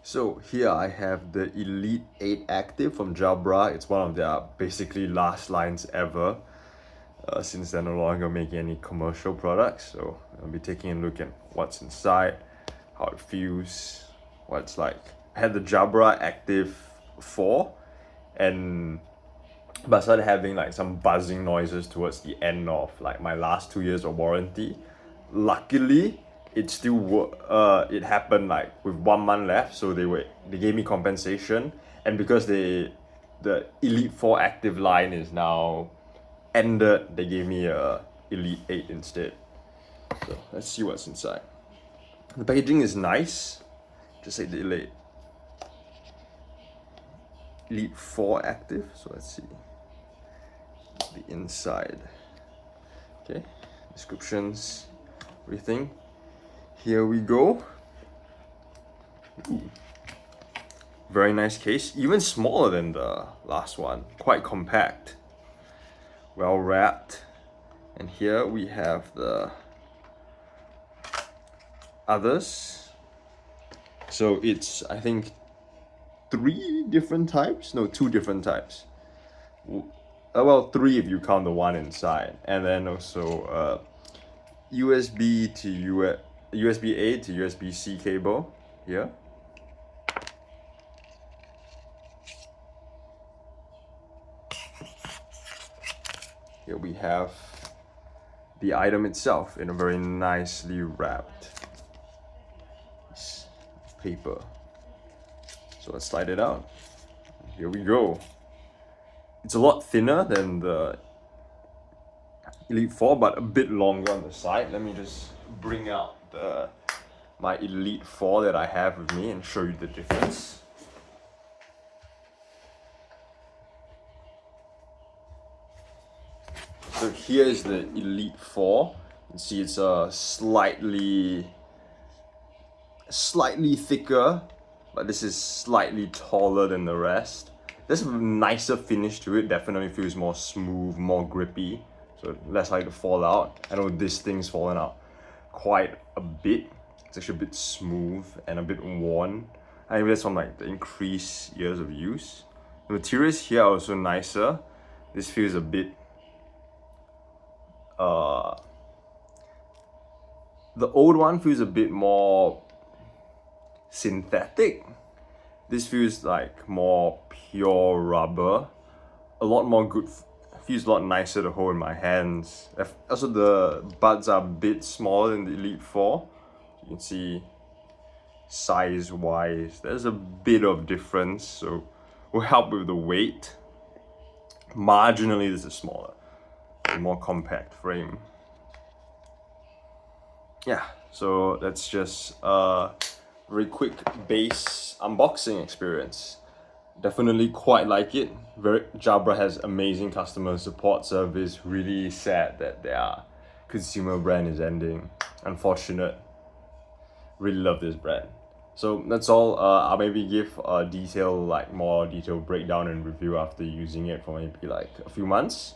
So here I have the Elite 8 Active from Jabra. It's one of their basically last lines ever, since they're no longer making any commercial products. So I'll be taking a look at what's inside, how it feels, what it's like. I had the Jabra Active 4, but I started having like some buzzing noises towards the end of like my last 2 years of warranty. Luckily, it happened like with 1 month left, so they gave me compensation, and because the Elite 4 Active line is now ended, they gave me a Elite 8 instead. So let's see what's inside. The packaging is nice, just like the Elite 4 Active. So let's see the inside. Okay, descriptions, everything. Here we go. Ooh. Very nice case, even smaller than the last one, quite compact, well wrapped. And here we have the others. So it's, I think, two different types. Well, three if you count the one inside, and then also USB A to USB-C cable here. Here we have the item itself in a very nicely wrapped paper. So let's slide it out. Here we go. It's a lot thinner than the Elite 4, but a bit longer on the side. Let me just bring out my Elite 4 that I have with me and show you the difference. So here is the Elite 4. You can see it's a slightly thicker, but this is slightly taller than the rest. There's a nicer finish to it, definitely feels more smooth, more grippy, so less likely to fall out. I know this thing's fallen out quite a bit. It's actually a bit smooth and a bit worn. I think that's from like the increased years of use. The materials here are also nicer. This feels a bit the old one feels a bit more synthetic. This feels like more pure rubber, a lot more good, feels a lot nicer to hold in my hands. Also, the buds are a bit smaller than the Elite 4. You can see size wise, there's a bit of difference, so will help with the weight. Marginally, this is smaller, a more compact frame. Yeah, so that's just a very quick base unboxing experience. Definitely quite like it. Jabra has amazing customer support service. Really sad that their consumer brand is ending. Unfortunate. Really love this brand. So that's all. I'll maybe give a more detailed breakdown and review after using it for maybe like a few months.